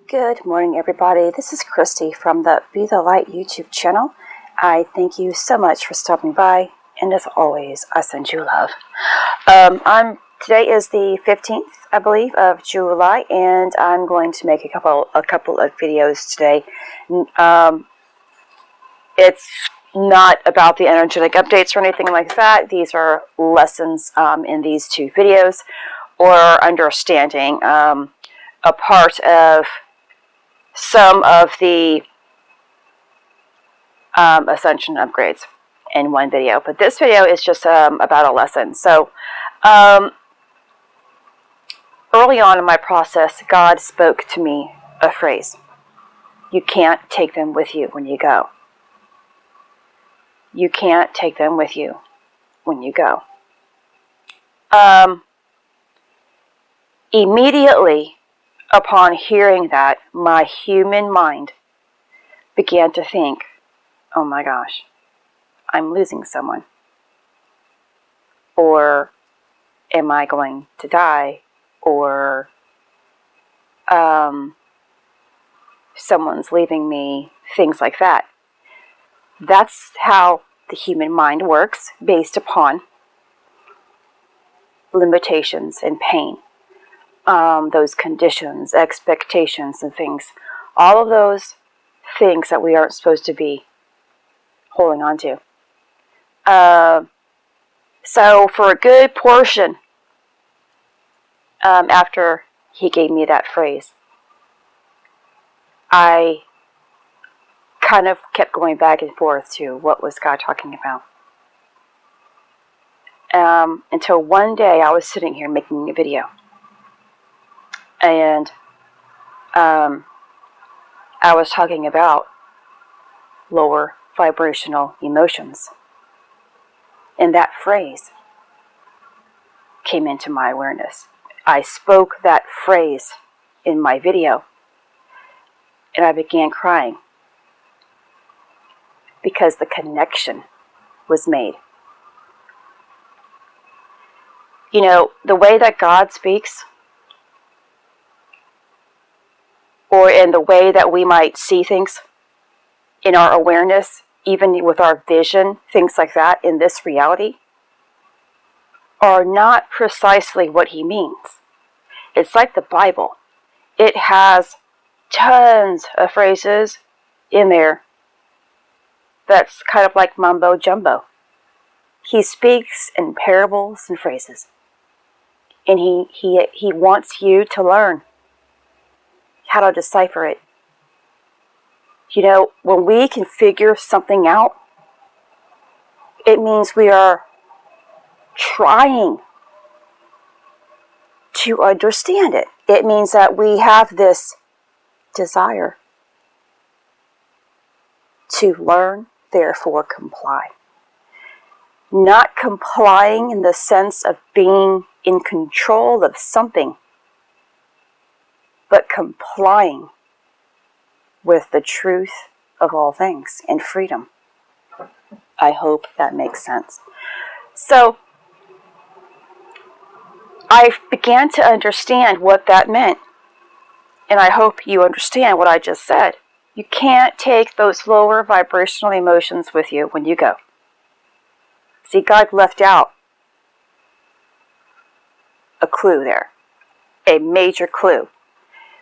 Good morning, everybody. This is Christy from the Be the Light YouTube channel. I thank you so much for stopping by, and as always, I send you love. Today is the 15th, I believe, of July, and I'm going to make a couple of videos today. It's not about the energetic updates or anything like that. These are lessons in these two videos, or understanding a part of some of the ascension upgrades in one video. But this video is just about a lesson. So early on in my process, God spoke to me a phrase. You can't take them with you when you go. You can't take them with you when you go. Immediately upon hearing that, my human mind began to think, oh my gosh, I'm losing someone. Or am I going to die? Or someone's leaving me, things like that. That's how the human mind works, based upon limitations and pain. Those conditions, expectations, and things. All of those things that we aren't supposed to be holding on to. So for a good portion, after he gave me that phrase, I kind of kept going back and forth to what was God talking about. Until one day I was sitting here making a video. And I was talking about lower vibrational emotions. And that phrase came into my awareness. I spoke that phrase in my video. And I began crying. Because the connection was made. You know, the way that God speaks, or in the way that we might see things in our awareness, even with our vision, things like that in this reality, are not precisely what he means. It's like the Bible. It has tons of phrases in there that's kind of like mumbo jumbo. He speaks in parables and phrases. And he wants you to learn how to decipher it. You know, when we can figure something out, it means we are trying to understand it. It means that we have this desire to learn, therefore comply. Not complying in the sense of being in control of something, but complying with the truth of all things and freedom. I hope that makes sense. So, I began to understand what that meant. And I hope you understand what I just said. You can't take those lower vibrational emotions with you when you go. See, God left out a clue there. A major clue.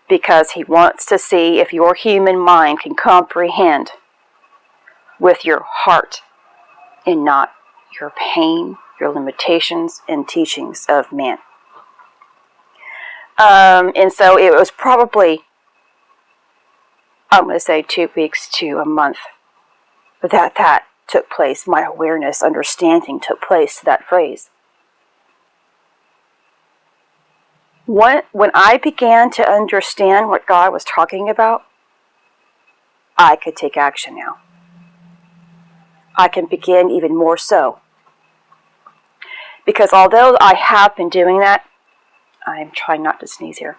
Because he wants to see if your human mind can comprehend with your heart and not your pain, your limitations, and teachings of man. And so it was probably, I'm going to say 2 weeks to a month that took place. My awareness, understanding took place to that phrase. When I began to understand what God was talking about, I could take action now. I can begin even more so. Because although I have been doing that, I'm trying not to sneeze here.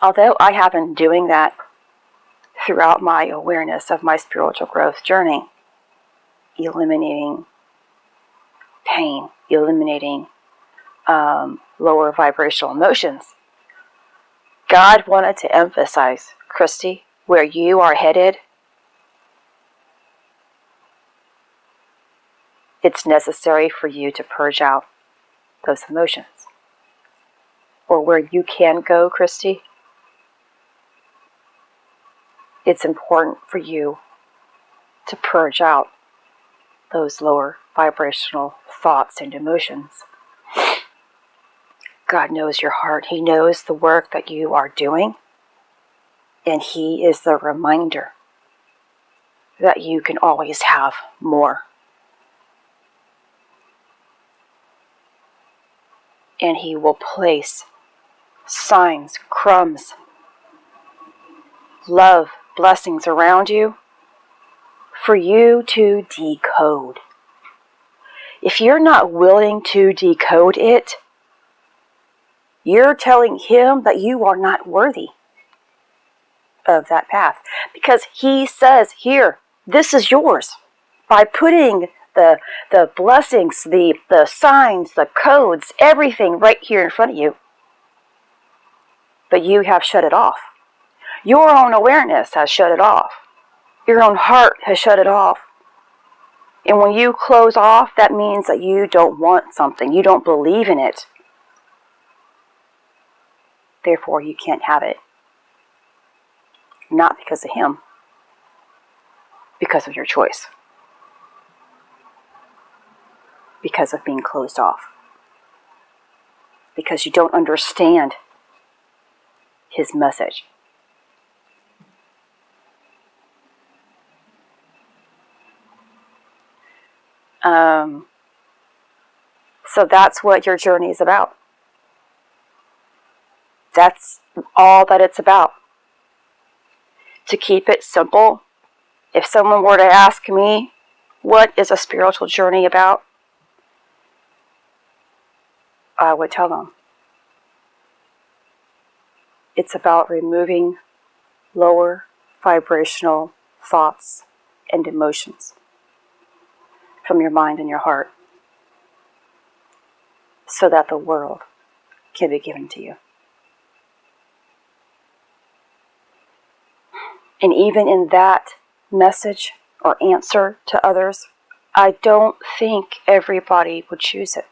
Although I have been doing that throughout my awareness of my spiritual growth journey, eliminating pain, eliminating lower vibrational emotions, God wanted to emphasize, Christy, where you are headed. It's necessary for you to purge out those emotions. Or where you can go, Christy, it's important for you to purge out those lower vibrational thoughts and emotions. God knows your heart. He knows the work that you are doing. And He is the reminder that you can always have more. And He will place signs, crumbs, love, blessings around you for you to decode. If you're not willing to decode it, you're telling Him that you are not worthy of that path. Because He says, here, this is yours. By putting the blessings, the signs, the codes, everything right here in front of you. But you have shut it off. Your own awareness has shut it off. Your own heart has shut it off. And when you close off, that means that you don't want something. You don't believe in it. Therefore, you can't have it. Not because of Him. Because of your choice. Because of being closed off. Because you don't understand His message. So that's what your journey is about. That's all that it's about. To keep it simple, if someone were to ask me, what is a spiritual journey about? I would tell them, it's about removing lower vibrational thoughts and emotions from your mind and your heart so that the world can be given to you. And even in that message or answer to others, I don't think everybody would choose it.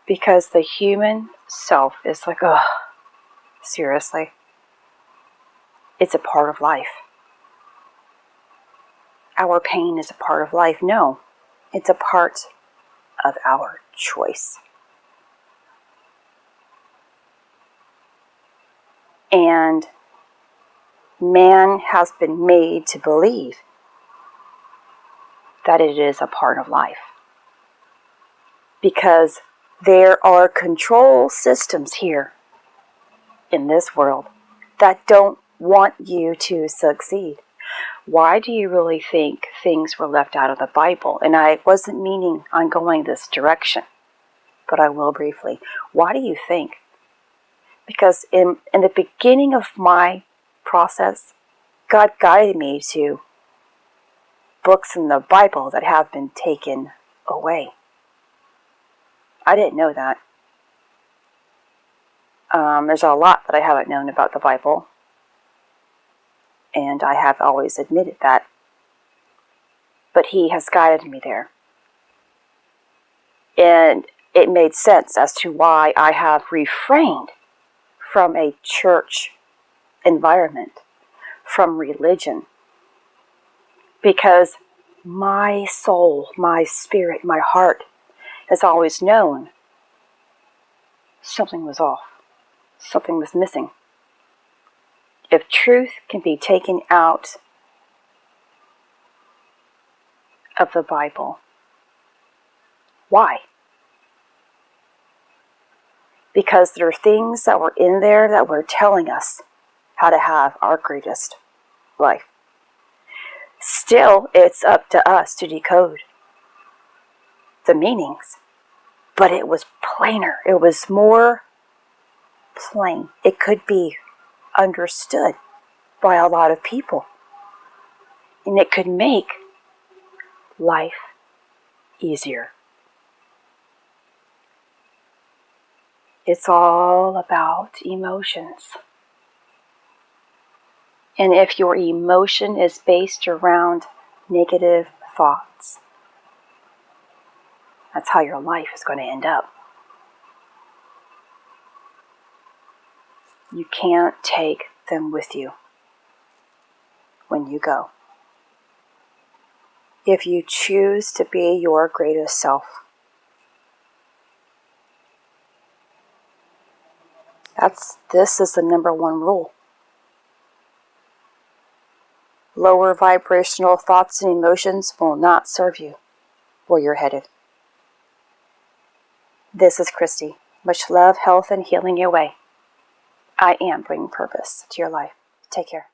Because the human self is like, ugh, seriously? It's a part of life. Our pain is a part of life. No, it's a part of our choice. And man has been made to believe that it is a part of life. Because there are control systems here in this world that don't want you to succeed. Why do you really think things were left out of the Bible? And I wasn't meaning on going this direction, but I will briefly. Why do you think? Because in the beginning of my process, God guided me to books in the Bible that have been taken away. I didn't know that. There's a lot that I haven't known about the Bible. And I have always admitted that. But He has guided me there. And it made sense as to why I have refrained from a church environment, from religion. Because my soul, my spirit, my heart has always known something was off. Something was missing. If truth can be taken out of the Bible, why? Because there are things that were in there that were telling us how to have our greatest life. Still, it's up to us to decode the meanings. But it was plainer. It was more plain. It could be understood by a lot of people. And it could make life easier. It's all about emotions. And if your emotion is based around negative thoughts, that's how your life is going to end up. You can't take them with you when you go. If you choose to be your greatest self, this is the number one rule. Lower vibrational thoughts and emotions will not serve you where you're headed. This is Christy. Much love, health, and healing your way. I am bringing purpose to your life. Take care.